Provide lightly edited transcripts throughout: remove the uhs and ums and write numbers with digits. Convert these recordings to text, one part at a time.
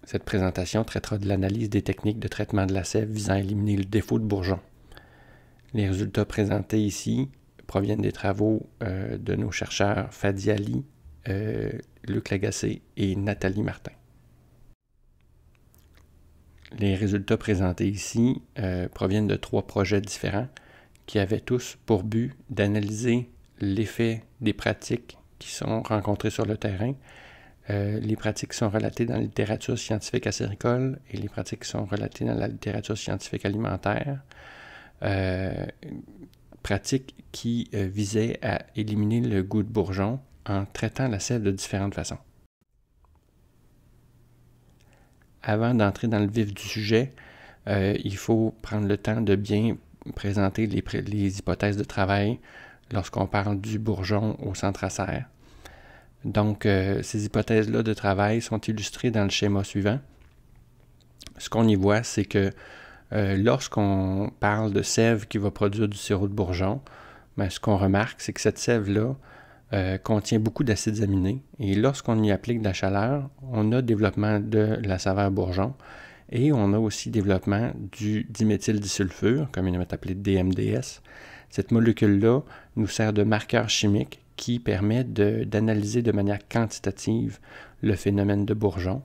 Cette présentation traitera de l'analyse des techniques de traitement de la sève visant à éliminer le défaut de bourgeon. Les résultats présentés ici proviennent des travaux de nos chercheurs Fadi Ali, Luc Lagacé et Nathalie Martin. Les résultats présentés ici proviennent de 3 projets différents qui avaient tous pour but d'analyser l'effet des pratiques qui sont rencontrées sur le terrain, les pratiques qui sont relatées dans la littérature scientifique acéricole et les pratiques qui sont relatées dans la littérature scientifique alimentaire, pratiques qui visaient à éliminer le goût de bourgeon en traitant la sève de différentes façons. Avant d'entrer dans le vif du sujet, il faut prendre le temps de bien présenter les hypothèses de travail lorsqu'on parle du bourgeon au centre acer. Donc, ces hypothèses-là de travail sont illustrées dans le schéma suivant. Ce qu'on y voit, c'est que lorsqu'on parle de sève qui va produire du sirop de bourgeon, ben, ce qu'on remarque, c'est que cette sève-là contient beaucoup d'acides aminés. Et lorsqu'on y applique de la chaleur, on a développement de la saveur bourgeon et on a aussi développement du diméthyldisulfure, comme il est appelé DMDS. Cette molécule-là nous sert de marqueur chimique qui permet d'analyser de manière quantitative le phénomène de bourgeon.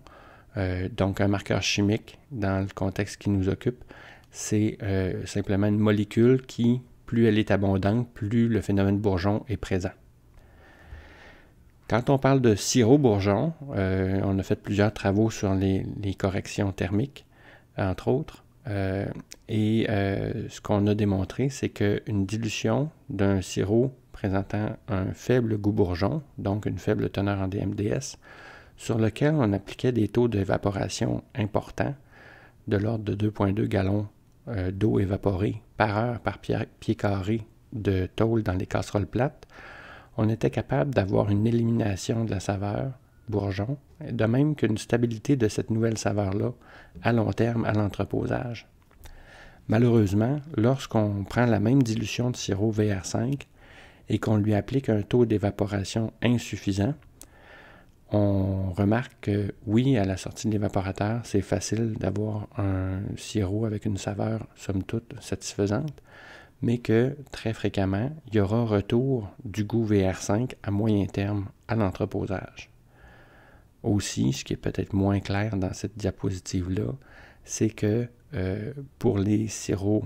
Donc, un marqueur chimique, dans le contexte qui nous occupe, c'est simplement une molécule qui, plus elle est abondante, plus le phénomène bourgeon est présent. Quand on parle de sirop bourgeon, on a fait plusieurs travaux sur les corrections thermiques, entre autres. Ce qu'on a démontré, c'est qu'une dilution d'un sirop présentant un faible goût bourgeon, donc une faible teneur en DMDS, sur lequel on appliquait des taux d'évaporation importants, de l'ordre de 2,2 gallons d'eau évaporée par heure par pied carré de tôle dans les casseroles plates, on était capable d'avoir une élimination de la saveur bourgeon, de même qu'une stabilité de cette nouvelle saveur-là à long terme à l'entreposage. Malheureusement, lorsqu'on prend la même dilution de sirop VR5 et qu'on lui applique un taux d'évaporation insuffisant, on remarque que oui, à la sortie de l'évaporateur, c'est facile d'avoir un sirop avec une saveur, somme toute, satisfaisante, mais que très fréquemment, il y aura retour du goût VR5 à moyen terme à l'entreposage. Aussi, ce qui est peut-être moins clair dans cette diapositive-là, c'est que pour les sirops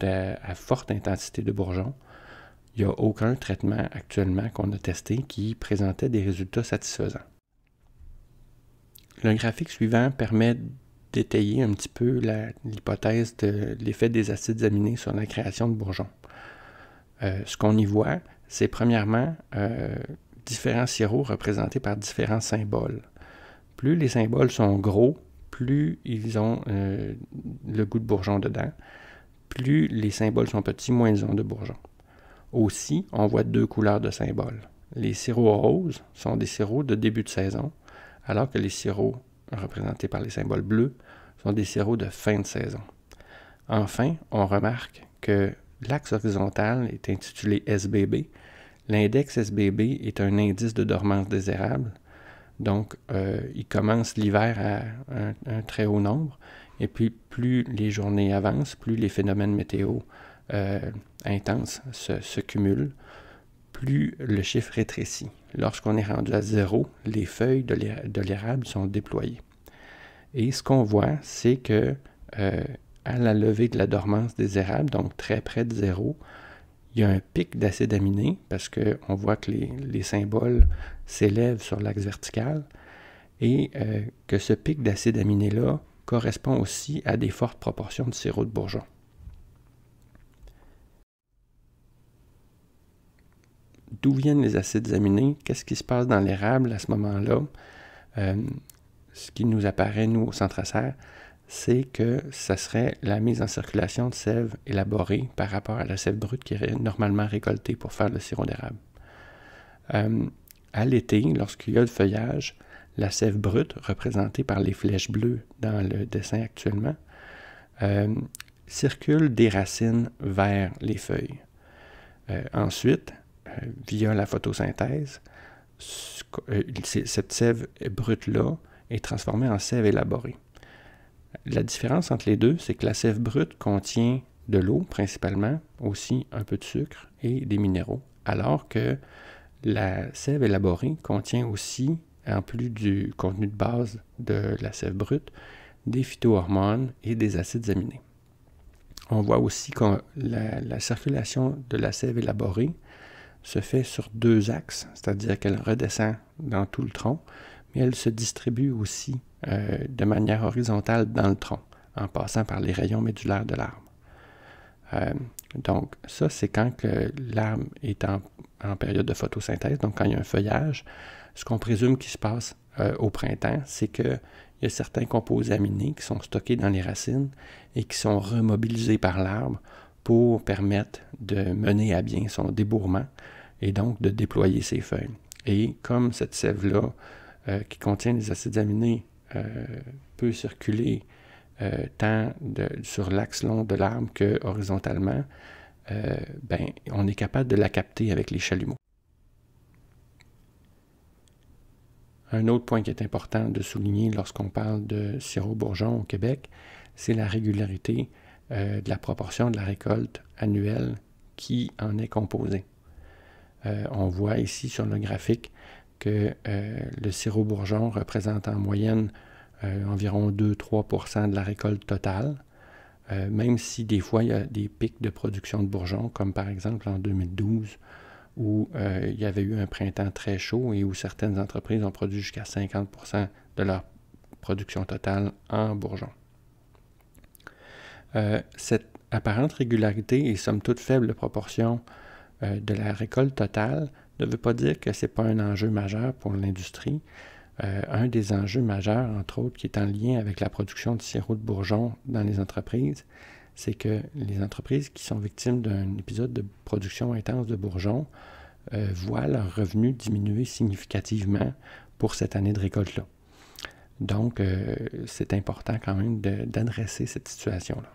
à forte intensité de bourgeon, il n'y a aucun traitement actuellement qu'on a testé qui présentait des résultats satisfaisants. Le graphique suivant permet d'étayer un petit peu l'hypothèse de l'effet des acides aminés sur la création de bourgeons. Ce qu'on y voit, c'est premièrement différents sirops représentés par différents symboles. Plus les symboles sont gros, plus ils ont le goût de bourgeon dedans. Plus les symboles sont petits, moins ils ont de bourgeon. Aussi, on voit 2 couleurs de symboles. Les sirops roses sont des sirops de début de saison, alors que les sirops représentés par les symboles bleus sont des sirops de fin de saison. Enfin, on remarque que l'axe horizontal est intitulé SBB. L'index SBB est un indice de dormance des érables. Donc, il commence l'hiver à un très haut nombre, et puis plus les journées avancent, plus les phénomènes météo intenses se cumulent, plus le chiffre rétrécit. Lorsqu'on est rendu à 0, les feuilles de l'érable sont déployées. Et ce qu'on voit, c'est que à la levée de la dormance des érables, donc très près de 0, il y a un pic d'acides aminés parce qu'on voit que les symboles s'élèvent sur l'axe vertical et que ce pic d'acides aminés-là correspond aussi à des fortes proportions de sirop de bourgeon. D'où viennent les acides aminés? Qu'est-ce qui se passe dans l'érable à ce moment-là? Ce qui nous apparaît, nous, au centre acer, c'est que ça serait la mise en circulation de sève élaborée par rapport à la sève brute qui est normalement récoltée pour faire le sirop d'érable. À l'été, lorsqu'il y a le feuillage, la sève brute, représentée par les flèches bleues dans le dessin actuellement, circule des racines vers les feuilles. Ensuite, via la photosynthèse, cette sève brute-là est transformée en sève élaborée. La différence entre les deux, c'est que la sève brute contient de l'eau principalement, aussi un peu de sucre et des minéraux, alors que la sève élaborée contient aussi, en plus du contenu de base de la sève brute, des phytohormones et des acides aminés. On voit aussi que la circulation de la sève élaborée se fait sur deux axes, c'est-à-dire qu'elle redescend dans tout le tronc, mais elle se distribue aussi de manière horizontale dans le tronc, en passant par les rayons médulaires de l'arbre. Donc, ça, c'est quand l'arbre est en période de photosynthèse, donc quand il y a un feuillage. Ce qu'on présume qui se passe au printemps, c'est qu'il y a certains composés aminés qui sont stockés dans les racines et qui sont remobilisés par l'arbre pour permettre de mener à bien son débourrement et donc de déployer ses feuilles. Et comme cette sève-là, qui contient des acides aminés, peut circuler tant sur l'axe long de l'arbre que horizontalement, on est capable de la capter avec les chalumeaux. Un autre point qui est important de souligner lorsqu'on parle de sirop bourgeon au Québec, c'est la régularité de la proportion de la récolte annuelle qui en est composée. On voit ici sur le graphique que le sirop bourgeon représente en moyenne environ 2-3% de la récolte totale, même si des fois il y a des pics de production de bourgeons, comme par exemple en 2012, où il y avait eu un printemps très chaud et où certaines entreprises ont produit jusqu'à 50% de leur production totale en bourgeons. Cette apparente régularité et somme toute faible proportion de la récolte totale ne veut pas dire que ce n'est pas un enjeu majeur pour l'industrie. Un des enjeux majeurs, entre autres, qui est en lien avec la production de sirop de bourgeon dans les entreprises, c'est que les entreprises qui sont victimes d'un épisode de production intense de bourgeons voient leurs revenus diminuer significativement pour cette année de récolte-là. Donc, c'est important quand même d'adresser cette situation-là.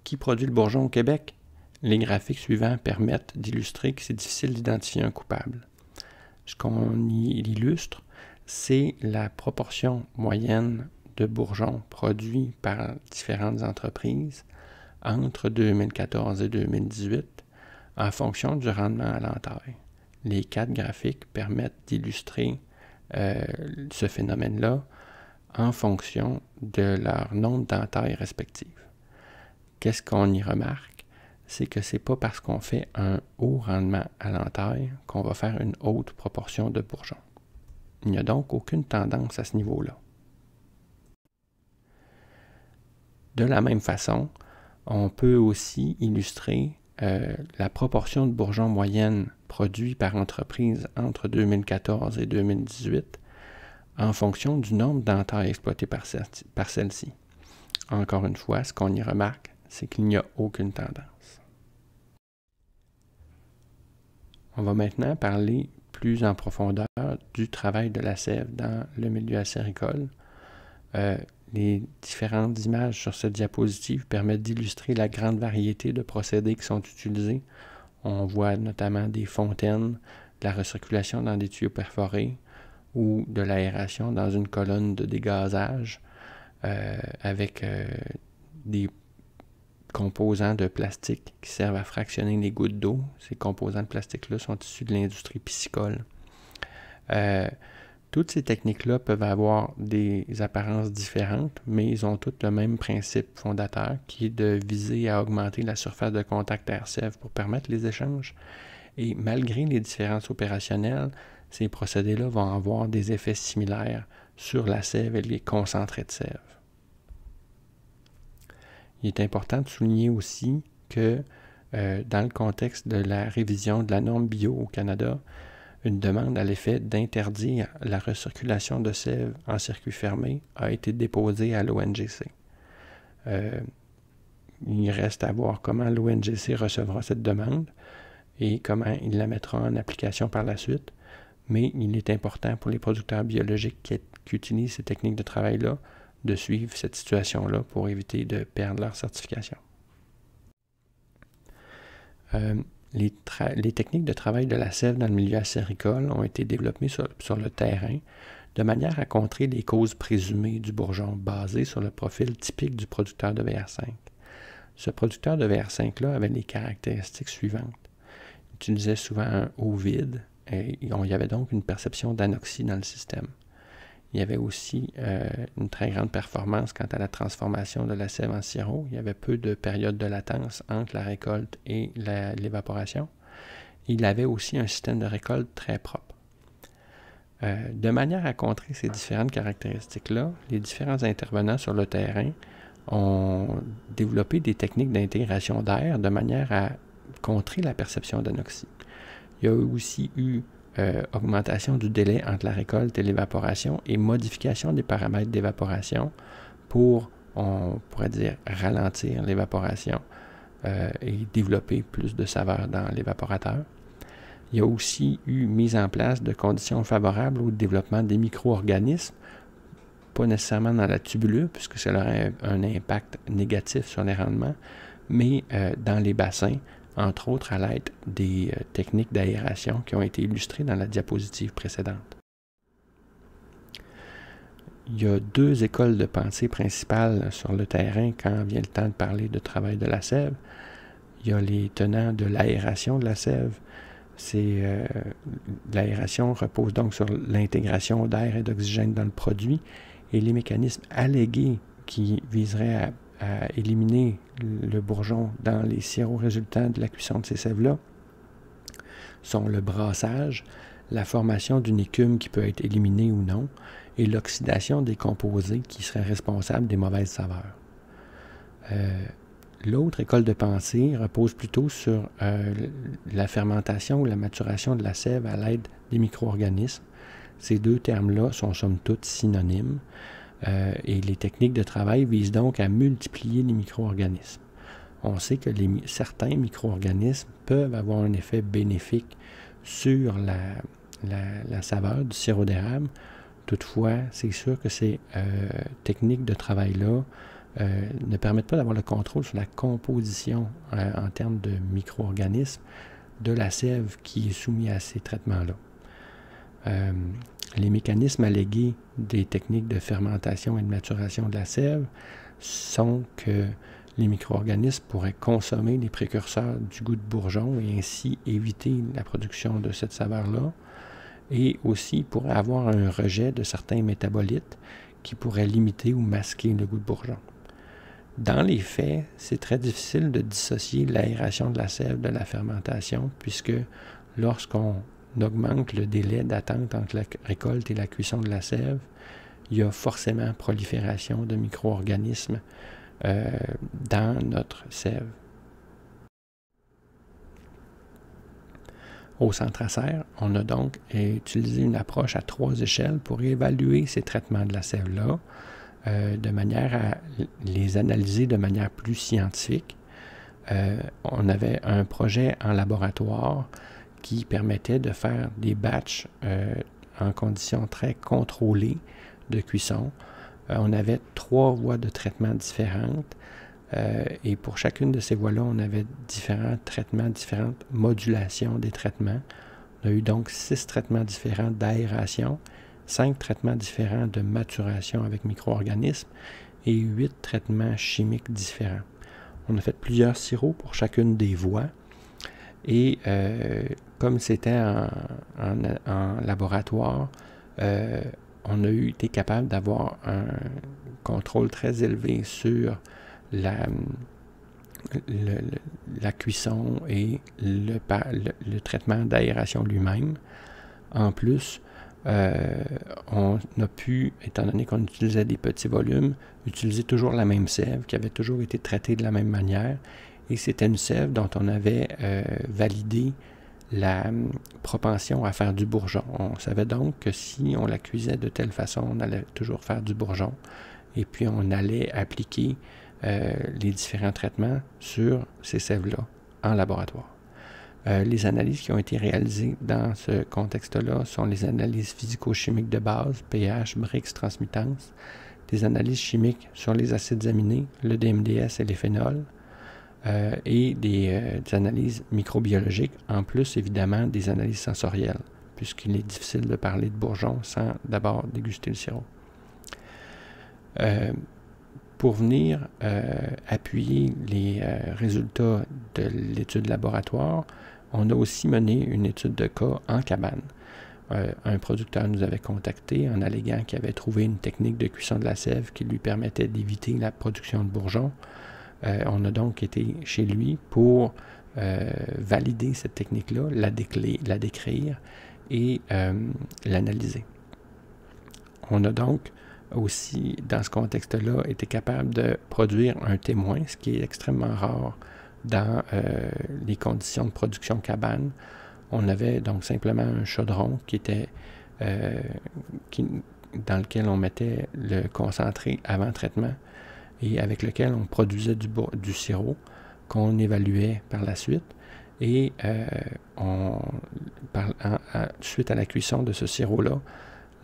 Qui produit le bourgeon au Québec? Les graphiques suivants permettent d'illustrer que c'est difficile d'identifier un coupable. Ce qu'on y illustre, c'est la proportion moyenne de bourgeons produits par différentes entreprises entre 2014 et 2018 en fonction du rendement à l'entaille. Les 4 graphiques permettent d'illustrer ce phénomène-là en fonction de leur nombre d'entailles respectives. Qu'est-ce qu'on y remarque? C'est que ce n'est pas parce qu'on fait un haut rendement à l'entaille qu'on va faire une haute proportion de bourgeons. Il n'y a donc aucune tendance à ce niveau-là. De la même façon, on peut aussi illustrer la proportion de bourgeons moyenne produits par entreprise entre 2014 et 2018 en fonction du nombre d'entailles exploitées par celle-ci. Encore une fois, ce qu'on y remarque, c'est qu'il n'y a aucune tendance. On va maintenant parler plus en profondeur du travail de la sève dans le milieu acéricole. Les différentes images sur cette diapositive permettent d'illustrer la grande variété de procédés qui sont utilisés. On voit notamment des fontaines, de la recirculation dans des tuyaux perforés ou de l'aération dans une colonne de dégazage avec des composants de plastique qui servent à fractionner les gouttes d'eau. Ces composants de plastique-là sont issus de l'industrie piscicole. Toutes ces techniques-là peuvent avoir des apparences différentes, mais ils ont toutes le même principe fondateur qui est de viser à augmenter la surface de contact air-sève pour permettre les échanges. Et malgré les différences opérationnelles, ces procédés-là vont avoir des effets similaires sur la sève et les concentrés de sève. Il est important de souligner aussi que dans le contexte de la révision de la norme bio au Canada, une demande à l'effet d'interdire la recirculation de sève en circuit fermé a été déposée à l'ONGC. Il reste à voir comment l'ONGC recevra cette demande et comment il la mettra en application par la suite, mais il est important pour les producteurs biologiques qui utilisent ces techniques de travail-là de suivre cette situation-là pour éviter de perdre leur certification. les techniques de travail de la sève dans le milieu acéricole ont été développées sur le terrain de manière à contrer les causes présumées du bourgeon basées sur le profil typique du producteur de VR5. Ce producteur de VR5-là avait les caractéristiques suivantes. Il utilisait souvent un eau vide et il y avait donc une perception d'anoxie dans le système. Il y avait aussi une très grande performance quant à la transformation de la sève en sirop. Il y avait peu de périodes de latence entre la récolte et l'évaporation. Il avait aussi un système de récolte très propre. De manière à contrer ces différentes caractéristiques-là, les différents intervenants sur le terrain ont développé des techniques d'intégration d'air de manière à contrer la perception d'anoxie. Il y a aussi eu augmentation du délai entre la récolte et l'évaporation et modification des paramètres d'évaporation pour, on pourrait dire, ralentir l'évaporation et développer plus de saveur dans l'évaporateur. Il y a aussi eu mise en place de conditions favorables au développement des micro-organismes, pas nécessairement dans la tubulure, puisque ça aurait un impact négatif sur les rendements, mais dans les bassins, entre autres à l'aide des techniques d'aération qui ont été illustrées dans la diapositive précédente. Il y a deux écoles de pensée principales sur le terrain quand vient le temps de parler de travail de la sève. Il y a les tenants de l'aération de la sève. L'aération repose donc sur l'intégration d'air et d'oxygène dans le produit et les mécanismes allégués qui viseraient à éliminer le bourgeon dans les sirops résultants de la cuisson de ces sèves-là sont le brassage, la formation d'une écume qui peut être éliminée ou non, et l'oxydation des composés qui seraient responsables des mauvaises saveurs. L'autre école de pensée repose plutôt sur la fermentation ou la maturation de la sève à l'aide des micro-organismes. Ces deux termes-là sont somme toute synonymes et les techniques de travail visent donc à multiplier les micro-organismes. On sait que certains micro-organismes peuvent avoir un effet bénéfique sur la saveur du sirop d'érable. Toutefois, c'est sûr que ces techniques de travail-là ne permettent pas d'avoir le contrôle sur la composition en termes de micro-organismes de la sève qui est soumise à ces traitements-là. Les mécanismes allégués des techniques de fermentation et de maturation de la sève sont que les micro-organismes pourraient consommer les précurseurs du goût de bourgeon et ainsi éviter la production de cette saveur-là, et aussi pourraient avoir un rejet de certains métabolites qui pourraient limiter ou masquer le goût de bourgeon. Dans les faits, c'est très difficile de dissocier l'aération de la sève de la fermentation, puisque lorsqu'on augmente le délai d'attente entre la récolte et la cuisson de la sève, il y a forcément prolifération de micro-organismes dans notre sève. Au Centre Acer, on a donc utilisé une approche à 3 échelles pour évaluer ces traitements de la sève-là, de manière à les analyser de manière plus scientifique. On avait un projet en laboratoire qui permettait de faire des batchs en conditions très contrôlées de cuisson. On avait 3 voies de traitement différentes et pour chacune de ces voies-là, on avait différents traitements, différentes modulations des traitements. On a eu donc 6 traitements différents d'aération, 5 traitements différents de maturation avec micro-organismes et 8 traitements chimiques différents. On a fait plusieurs sirops pour chacune des voies et comme c'était en laboratoire, on a été capable d'avoir un contrôle très élevé sur la cuisson et le traitement d'aération lui-même. En plus, on a pu, étant donné qu'on utilisait des petits volumes, utiliser toujours la même sève qui avait toujours été traitée de la même manière. Et c'était une sève dont on avait validé la propension à faire du bourgeon. On savait donc que si on la cuisait de telle façon, on allait toujours faire du bourgeon. Et puis on allait appliquer les différents traitements sur ces sèves-là en laboratoire. Les analyses qui ont été réalisées dans ce contexte-là sont les analyses physico-chimiques de base, pH, Brix, transmittance, des analyses chimiques sur les acides aminés, le DMDS et les phénols, et des analyses microbiologiques, en plus évidemment des analyses sensorielles, puisqu'il est difficile de parler de bourgeons sans d'abord déguster le sirop. Pour venir appuyer les résultats de l'étude laboratoire, on a aussi mené une étude de cas en cabane. Un producteur nous avait contacté en alléguant qu'il avait trouvé une technique de cuisson de la sève qui lui permettait d'éviter la production de bourgeons. On a donc été chez lui pour valider cette technique-là, la décrire et l'analyser. On a donc aussi, dans ce contexte-là, été capable de produire un témoin, ce qui est extrêmement rare dans les conditions de production cabane. On avait donc simplement un chaudron qui était dans lequel on mettait le concentré avant traitement et avec lequel on produisait du sirop qu'on évaluait par la suite. Et suite à la cuisson de ce sirop-là,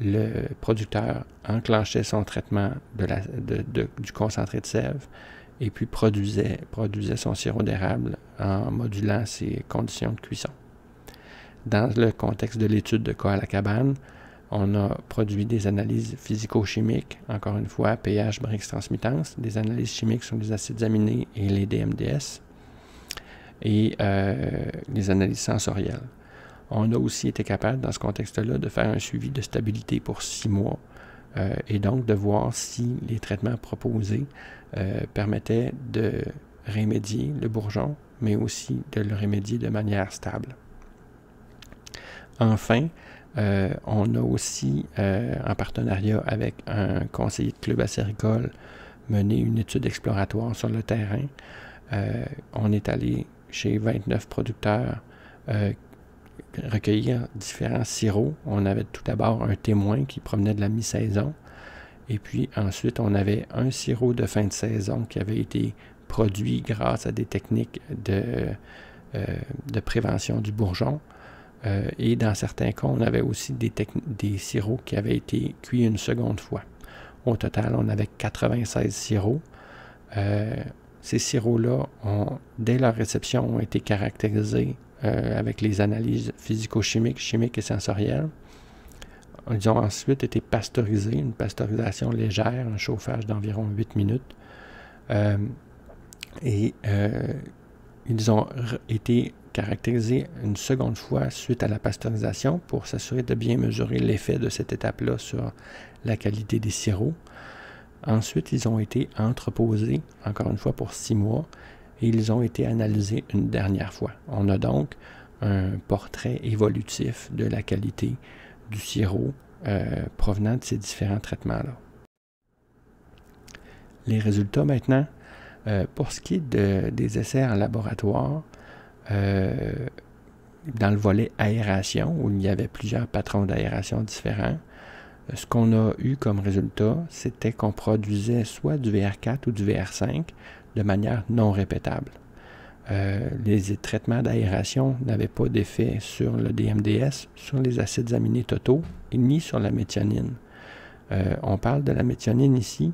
le producteur enclenchait son traitement du concentré de sève et puis produisait son sirop d'érable en modulant ses conditions de cuisson. Dans le contexte de l'étude de cas à la cabane, on a produit des analyses physico-chimiques, encore une fois, pH, Brix, transmittance, des analyses chimiques sur les acides aminés et les DMDS, et les analyses sensorielles. On a aussi été capable, dans ce contexte-là, de faire un suivi de stabilité pour 6 mois et donc de voir si les traitements proposés permettaient de remédier le bourgeon, mais aussi de le remédier de manière stable. Enfin, on a aussi, en partenariat avec un conseiller de club acéricole, mené une étude exploratoire sur le terrain. On est allé chez 29 producteurs recueillir différents sirops. On avait tout d'abord un témoin qui provenait de la mi-saison. Et puis ensuite, on avait un sirop de fin de saison qui avait été produit grâce à des techniques de prévention du bourgeon. Et dans certains cas, on avait aussi des sirops qui avaient été cuits une seconde fois. Au total, on avait 96 sirops. Ces sirops-là, dès leur réception, ont été caractérisés avec les analyses physico-chimiques, chimiques et sensorielles. Ils ont ensuite été pasteurisés, une pasteurisation légère, un chauffage d'environ 8 minutes. Ils ont été caractérisés une seconde fois suite à la pasteurisation pour s'assurer de bien mesurer l'effet de cette étape-là sur la qualité des sirops. Ensuite, ils ont été entreposés, encore une fois, pour 6 mois, et ils ont été analysés une dernière fois. On a donc un portrait évolutif de la qualité du sirop provenant de ces différents traitements-là. Les résultats maintenant, pour ce qui est des essais en laboratoire, dans le volet aération, où il y avait plusieurs patrons d'aération différents, ce qu'on a eu comme résultat, c'était qu'on produisait soit du VR4 ou du VR5 de manière non répétable. Les traitements d'aération n'avaient pas d'effet sur le DMDS, sur les acides aminés totaux, ni sur la méthionine. On parle de la méthionine ici,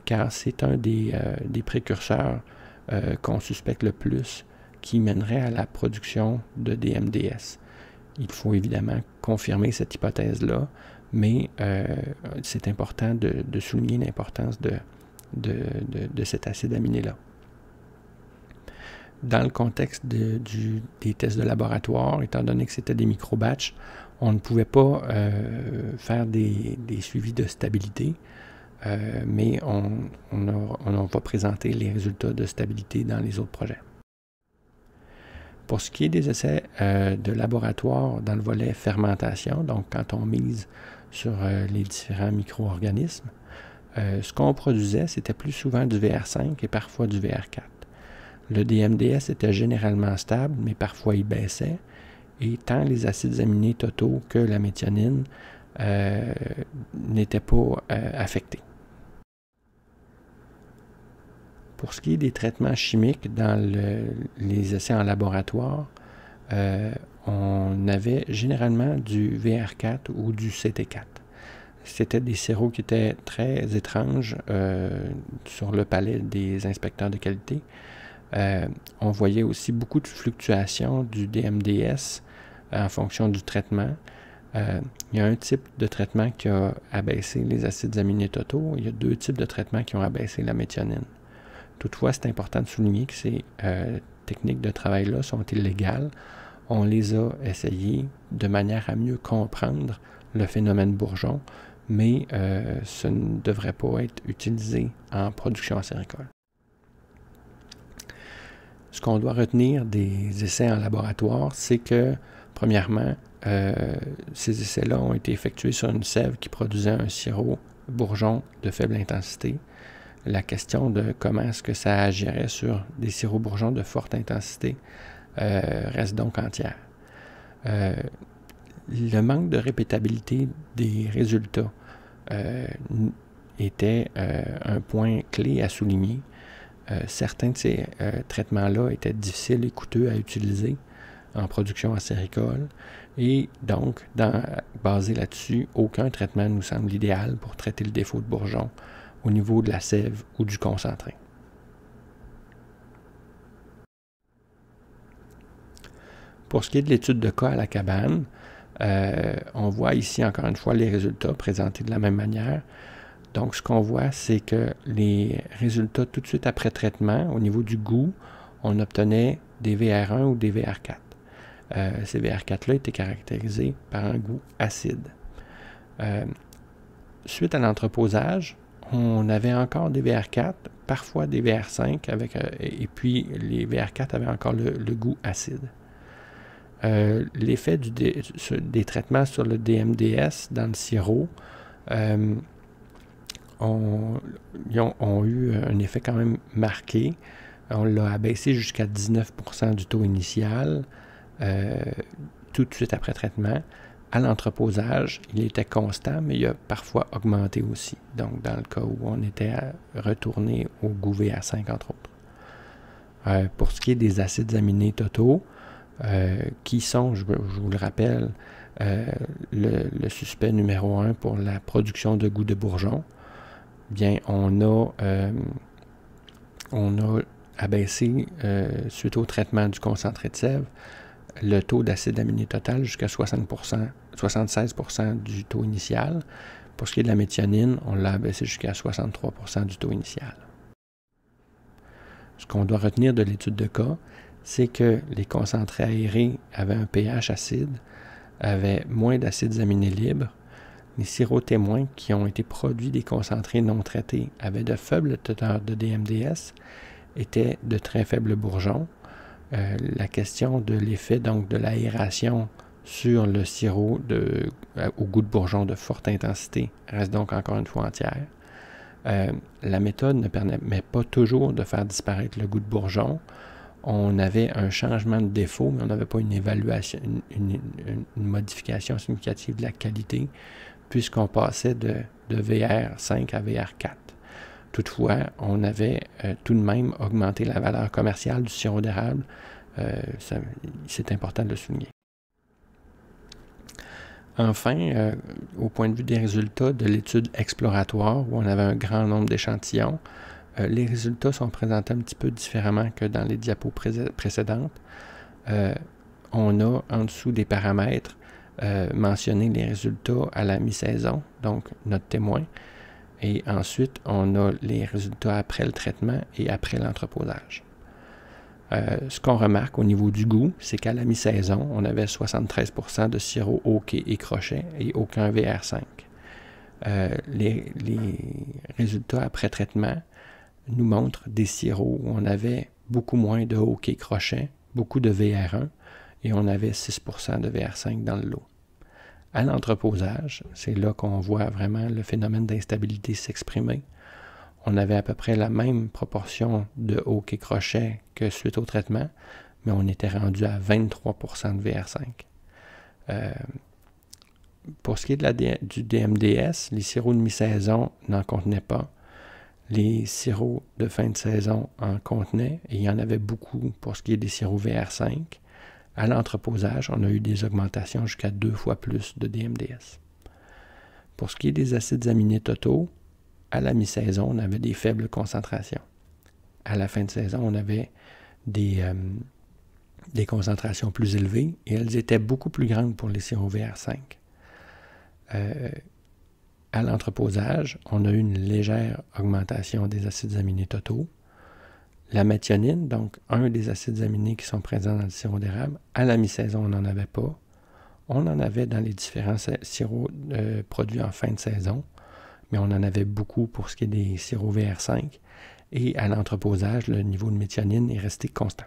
car c'est un des précurseurs qu'on suspecte le plus qui mènerait à la production de DMDS. Il faut évidemment confirmer cette hypothèse-là, mais c'est important de souligner l'importance de cet acide aminé-là. Dans le contexte des tests de laboratoire, étant donné que c'était des micro-batchs, on ne pouvait pas faire des suivis de stabilité, mais on va présenter les résultats de stabilité dans les autres projets. Pour ce qui est des essais de laboratoire dans le volet fermentation, donc quand on mise sur les différents micro-organismes, ce qu'on produisait, c'était plus souvent du VR5 et parfois du VR4. Le DMDS était généralement stable, mais parfois il baissait, et tant les acides aminés totaux que la méthionine n'étaient pas affectés. Pour ce qui est des traitements chimiques dans les essais en laboratoire, on avait généralement du VR4 ou du CT4. C'était des sirops qui étaient très étranges sur le palais des inspecteurs de qualité. On voyait aussi beaucoup de fluctuations du DMDS en fonction du traitement. Il y a un type de traitement qui a abaissé les acides aminés totaux. Il y a 2 types de traitements qui ont abaissé la méthionine. Toutefois, c'est important de souligner que ces techniques de travail-là sont illégales. On les a essayées de manière à mieux comprendre le phénomène bourgeon, mais ce ne devrait pas être utilisé en production acéricole. Ce qu'on doit retenir des essais en laboratoire, c'est que, premièrement, ces essais-là ont été effectués sur une sève qui produisait un sirop bourgeon de faible intensité. La question de comment est-ce que ça agirait sur des sirops bourgeons de forte intensité reste donc entière. Le manque de répétabilité des résultats était un point clé à souligner. Certains de ces traitements-là étaient difficiles et coûteux à utiliser en production acéricole et donc, basé là-dessus, aucun traitement nous semble idéal pour traiter le défaut de bourgeon au niveau de la sève ou du concentré. Pour ce qui est de l'étude de cas à la cabane, on voit ici encore une fois les résultats présentés de la même manière. Donc, ce qu'on voit, c'est que les résultats tout de suite après traitement, au niveau du goût, on obtenait des VR1 ou des VR4. Ces VR4-là étaient caractérisés par un goût acide. Suite à l'entreposage, on avait encore des VR4, parfois des VR5, et puis les VR4 avaient encore le goût acide. L'effet des traitements sur le DMDS dans le sirop ont eu un effet quand même marqué. On l'a abaissé jusqu'à 19% du taux initial tout de suite après traitement. À l'entreposage, il était constant, mais il a parfois augmenté aussi. Donc, dans le cas où on était retourné au goût VR5, entre autres. Pour ce qui est des acides aminés totaux, qui sont, je vous le rappelle, le suspect numéro 1 pour la production de goût de bourgeon, bien, on a abaissé, suite au traitement du concentré de sève, le taux d'acide aminé total jusqu'à 76% du taux initial. Pour ce qui est de la méthionine, on l'a abaissé jusqu'à 63% du taux initial. Ce qu'on doit retenir de l'étude de cas, c'est que les concentrés aérés avaient un pH acide, avaient moins d'acides aminés libres. Les sirops témoins qui ont été produits des concentrés non traités avaient de faibles teneurs de DMDS, étaient de très faibles bourgeons. La question de l'effet donc de l'aération sur le sirop au goût de bourgeon de forte intensité reste donc encore une fois entière. La méthode ne permet pas toujours de faire disparaître le goût de bourgeon. On avait un changement de défaut, mais on n'avait pas une évaluation, une modification significative de la qualité, puisqu'on passait de VR5 à VR4. Toutefois, on avait tout de même augmenté la valeur commerciale du sirop d'érable. C'est important de le souligner. Enfin, au point de vue des résultats de l'étude exploratoire, où on avait un grand nombre d'échantillons, les résultats sont présentés un petit peu différemment que dans les diapos précédentes. On a en dessous des paramètres mentionné les résultats à la mi-saison, donc notre témoin. Et ensuite, on a les résultats après le traitement et après l'entreposage. Ce qu'on remarque au niveau du goût, c'est qu'à la mi-saison, on avait 73% de sirop OK et crochet et aucun VR5. Les résultats après traitement nous montrent des sirops où on avait beaucoup moins de OK crochet, beaucoup de VR1 et on avait 6% de VR5 dans le lot. À l'entreposage, c'est là qu'on voit vraiment le phénomène d'instabilité s'exprimer. On avait à peu près la même proportion de OK crochet que suite au traitement, mais on était rendu à 23% de VR5. Pour ce qui est du DMDS, les sirops de mi-saison n'en contenaient pas. Les sirops de fin de saison en contenaient, et il y en avait beaucoup pour ce qui est des sirops VR5. À l'entreposage, on a eu des augmentations jusqu'à 2 fois plus de DMDS. Pour ce qui est des acides aminés totaux, à la mi-saison, on avait des faibles concentrations. À la fin de saison, on avait des concentrations plus élevées et elles étaient beaucoup plus grandes pour les sirops VR5. À l'entreposage, on a eu une légère augmentation des acides aminés totaux. La méthionine, donc un des acides aminés qui sont présents dans le sirop d'érable, à la mi-saison, on n'en avait pas. On en avait dans les différents sirops produits en fin de saison, mais on en avait beaucoup pour ce qui est des sirops VR5. Et à l'entreposage, le niveau de méthionine est resté constant.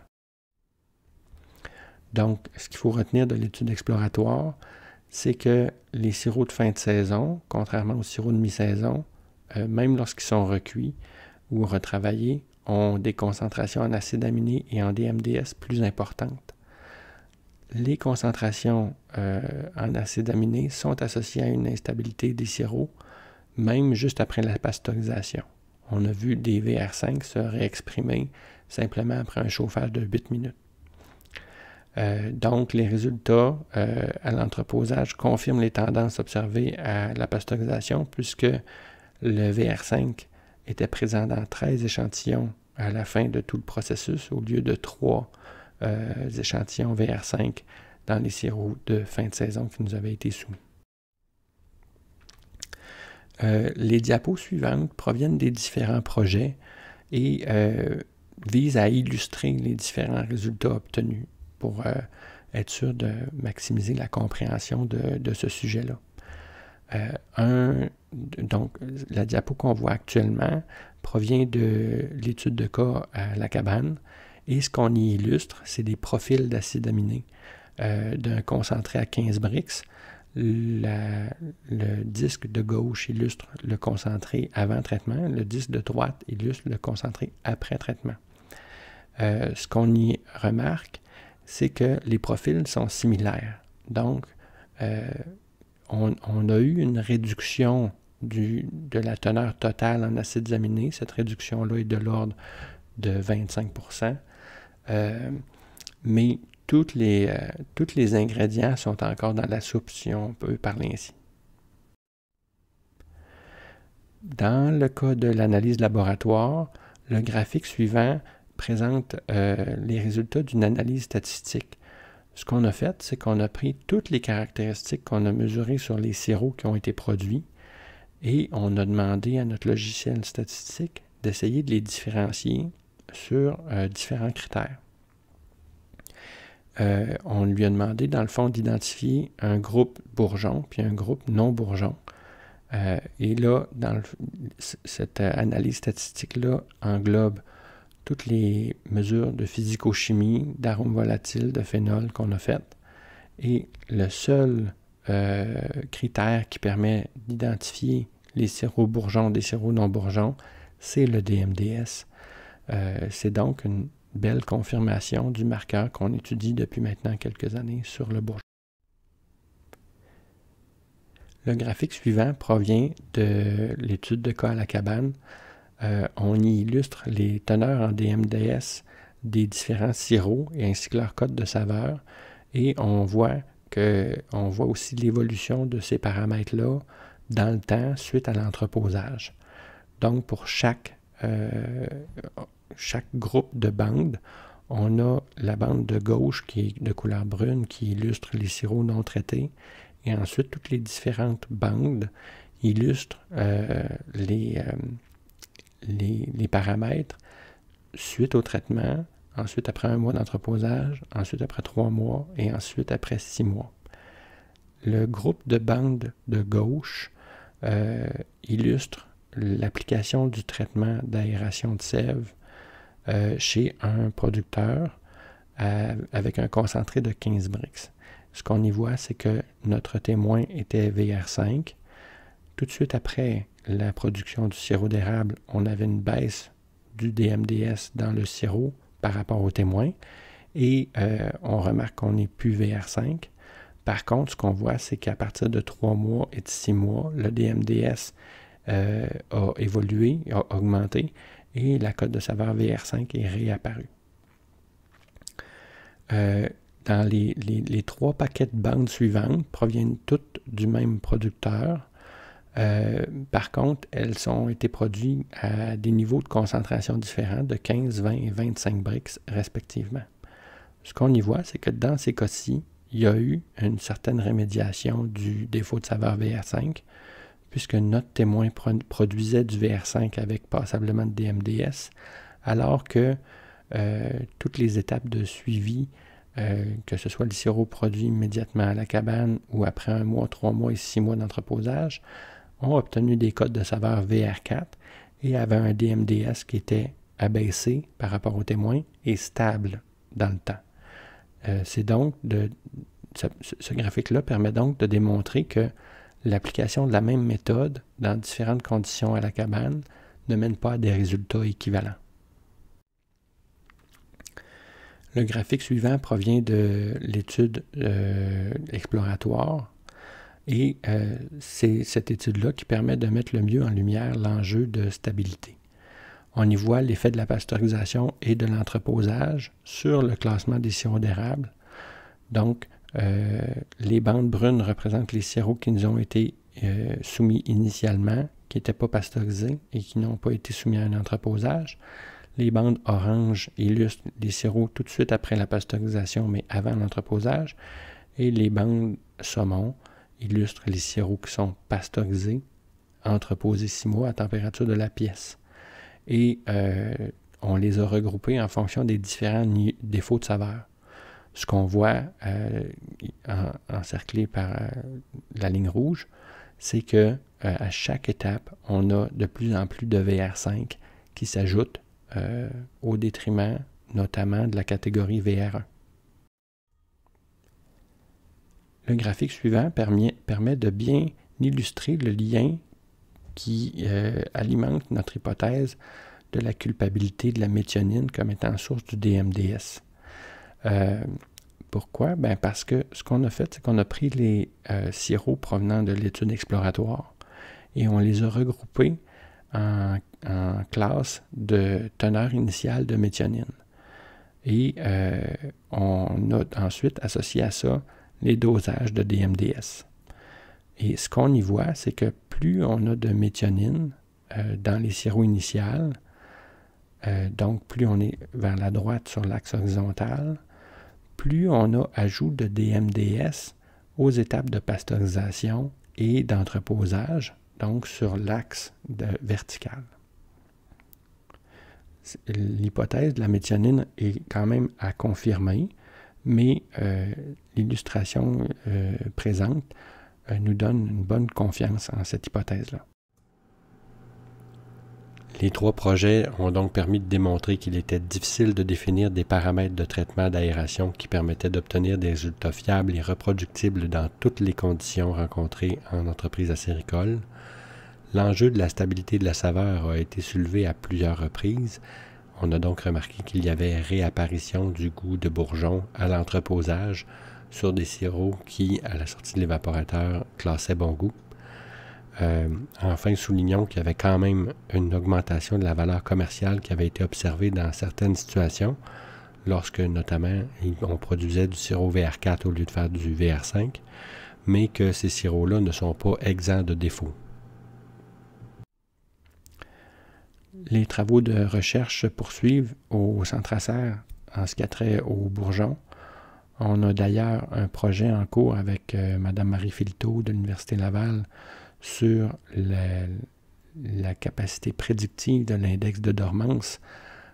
Donc, ce qu'il faut retenir de l'étude exploratoire, c'est que les sirops de fin de saison, contrairement aux sirops de mi-saison, même lorsqu'ils sont recuits ou retravaillés, ont des concentrations en acides aminés et en DMDS plus importantes. Les concentrations en acides aminés sont associées à une instabilité des sirops, même juste après la pasteurisation. On a vu des VR5 se réexprimer simplement après un chauffage de 8 minutes. Donc, les résultats à l'entreposage confirment les tendances observées à la pasteurisation, puisque le VR5 était présent dans 13 échantillons à la fin de tout le processus, au lieu de 3 échantillons VR5 dans les sirops de fin de saison qui nous avaient été soumis. Les diapos suivantes proviennent des différents projets et visent à illustrer les différents résultats obtenus pour être sûr de maximiser la compréhension de ce sujet-là. Donc, la diapo qu'on voit actuellement provient de l'étude de cas à la cabane et ce qu'on y illustre, c'est des profils d'acides aminés d'un concentré à 15 Brix. Le disque de gauche illustre le concentré avant traitement, le disque de droite illustre le concentré après traitement. Ce qu'on y remarque, c'est que les profils sont similaires. Donc, on a eu une réduction de la teneur totale en acides aminés. Cette réduction-là est de l'ordre de 25%. Mais tous les ingrédients sont encore dans la soupe, si on peut parler ainsi. Dans le cas de l'analyse laboratoire, le graphique suivant présente les résultats d'une analyse statistique. Ce qu'on a fait, c'est qu'on a pris toutes les caractéristiques qu'on a mesurées sur les sirops qui ont été produits et on a demandé à notre logiciel statistique d'essayer de les différencier sur différents critères. On lui a demandé, dans le fond, d'identifier un groupe bourgeon puis un groupe non bourgeon. Et là, cette analyse statistique-là englobe toutes les mesures de physico-chimie, d'arômes volatiles, de phénol qu'on a faites. Et le seul critère qui permet d'identifier les sirops bourgeons des sirops non bourgeons, c'est le DMDS. C'est donc une belle confirmation du marqueur qu'on étudie depuis maintenant quelques années sur le bourgeon. Le graphique suivant provient de l'étude de cas à la cabane. On y illustre les teneurs en DMDS des différents sirops et ainsi que leur code de saveur. Et on voit aussi l'évolution de ces paramètres-là dans le temps suite à l'entreposage. Donc, pour chaque groupe de bandes, on a la bande de gauche qui est de couleur brune qui illustre les sirops non traités. Et ensuite, toutes les différentes bandes illustrent les paramètres suite au traitement, ensuite après 1 mois d'entreposage, ensuite après 3 mois et ensuite après 6 mois. Le groupe de bandes de gauche illustre l'application du traitement d'aération de sève chez un producteur avec un concentré de 15 Brix. Ce qu'on y voit, c'est que notre témoin était VR5. Tout de suite après la production du sirop d'érable, on avait une baisse du DMDS dans le sirop par rapport au témoin et on remarque qu'on n'est plus VR5. Par contre, ce qu'on voit, c'est qu'à partir de 3 mois et de 6 mois, le DMDS a évolué, a augmenté et la cote de saveur VR5 est réapparue. Dans les 3 paquets de bandes suivantes proviennent toutes du même producteur. Par contre, elles ont été produites à des niveaux de concentration différents de 15, 20 et 25 Brix respectivement. Ce qu'on y voit, c'est que dans ces cas-ci, il y a eu une certaine rémédiation du défaut de saveur VR5, puisque notre témoin produisait du VR5 avec passablement de DMDS, alors que toutes les étapes de suivi, que ce soit le sirop produit immédiatement à la cabane ou après 1 mois, 3 mois et 6 mois d'entreposage, ont obtenu des codes de saveur VR4 et avaient un DMDS qui était abaissé par rapport au témoin et stable dans le temps. C'est donc ce graphique-là permet donc de démontrer que l'application de la même méthode dans différentes conditions à la cabane ne mène pas à des résultats équivalents. Le graphique suivant provient de l'étude exploratoire et c'est cette étude-là qui permet de mettre le mieux en lumière l'enjeu de stabilité. On y voit l'effet de la pasteurisation et de l'entreposage sur le classement des sirops d'érable. Donc, les bandes brunes représentent les sirops qui nous ont été soumis initialement, qui n'étaient pas pasteurisés et qui n'ont pas été soumis à un entreposage. Les bandes oranges illustrent les sirops tout de suite après la pasteurisation, mais avant l'entreposage. Et les bandes saumon illustrent les sirops qui sont pasteurisés, entreposés 6 mois à température de la pièce. Et on les a regroupés en fonction des différents défauts de saveur. Ce qu'on voit encerclé par la ligne rouge, c'est que à chaque étape, on a de plus en plus de VR5 qui s'ajoutent au détriment notamment de la catégorie VR1. Le graphique suivant permet de bien illustrer le lien qui alimente notre hypothèse de la culpabilité de la méthionine comme étant source du DMDS. Pourquoi? Ben parce que ce qu'on a fait, c'est qu'on a pris les sirops provenant de l'étude exploratoire et on les a regroupés en classe de teneur initiale de méthionine. Et on a ensuite associé à ça les dosages de DMDS. Et ce qu'on y voit, c'est que plus on a de méthionine dans les sirops initiales, donc plus on est vers la droite sur l'axe horizontal, plus on a ajout de DMDS aux étapes de pasteurisation et d'entreposage, donc sur l'axe vertical. L'hypothèse de la méthionine est quand même à confirmer, mais l'illustration présente nous donne une bonne confiance en cette hypothèse-là. Les 3 projets ont donc permis de démontrer qu'il était difficile de définir des paramètres de traitement d'aération qui permettaient d'obtenir des résultats fiables et reproductibles dans toutes les conditions rencontrées en entreprise acéricole. L'enjeu de la stabilité de la saveur a été soulevé à plusieurs reprises. On a donc remarqué qu'il y avait réapparition du goût de bourgeon à l'entreposage sur des sirops qui, à la sortie de l'évaporateur, classaient bon goût. Enfin, soulignons qu'il y avait quand même une augmentation de la valeur commerciale qui avait été observée dans certaines situations, lorsque notamment on produisait du sirop VR4 au lieu de faire du VR5, mais que ces sirops-là ne sont pas exempts de défauts. Les travaux de recherche se poursuivent au Centre Acer en ce qui a trait aux bourgeons. On a d'ailleurs un projet en cours avec Mme Marie Filteau de l'Université Laval sur la capacité prédictive de l'index de dormance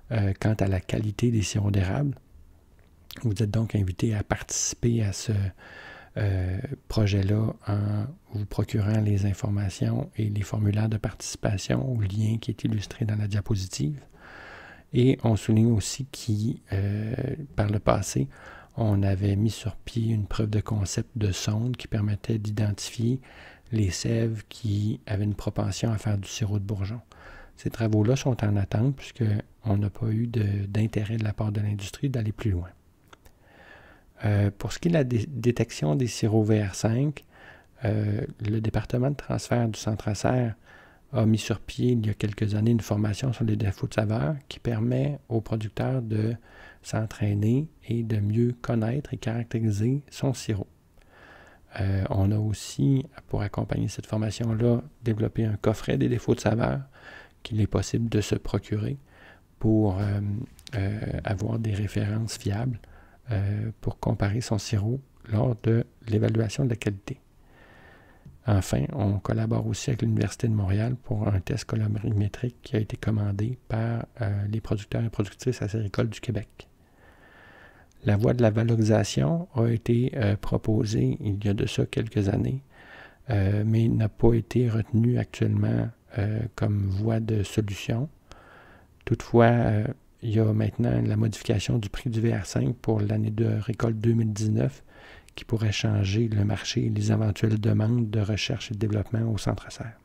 quant à la qualité des sirops d'érable. Vous êtes donc invité à participer à ce projet-là en vous procurant les informations et les formulaires de participation au lien qui est illustré dans la diapositive. Et on souligne aussi par le passé, on avait mis sur pied une preuve de concept de sonde qui permettait d'identifier les sèves qui avaient une propension à faire du sirop de bourgeon. Ces travaux-là sont en attente puisqu'on n'a pas eu d'intérêt de la part de l'industrie d'aller plus loin. Pour ce qui est de la détection des sirops VR5, le département de transfert du Centre Acer a mis sur pied il y a quelques années une formation sur les défauts de saveur qui permet aux producteurs de s'entraîner et de mieux connaître et caractériser son sirop. On a aussi, pour accompagner cette formation-là, développé un coffret des défauts de saveur qu'il est possible de se procurer pour avoir des références fiables pour comparer son sirop lors de l'évaluation de la qualité. Enfin, on collabore aussi avec l'Université de Montréal pour un test colorimétrique qui a été commandé par les producteurs et productrices acéricoles du Québec. La voie de la valorisation a été proposée il y a de ça quelques années, mais n'a pas été retenue actuellement comme voie de solution. Toutefois, il y a maintenant la modification du prix du VR5 pour l'année de récolte 2019 qui pourrait changer le marché et les éventuelles demandes de recherche et de développement au Centre-Serre.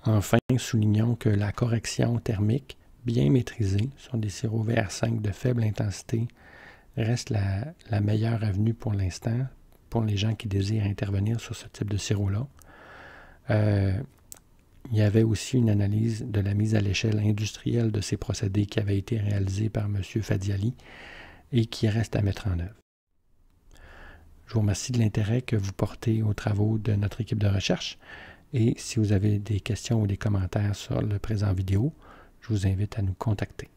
Enfin, soulignons que la correction thermique bien maîtrisée sur des sirops VR5 de faible intensité reste la meilleure avenue pour l'instant pour les gens qui désirent intervenir sur ce type de sirop-là. Il y avait aussi une analyse de la mise à l'échelle industrielle de ces procédés qui avait été réalisée par M. Fadiali et qui reste à mettre en œuvre. Je vous remercie de l'intérêt que vous portez aux travaux de notre équipe de recherche et si vous avez des questions ou des commentaires sur le présent vidéo, je vous invite à nous contacter.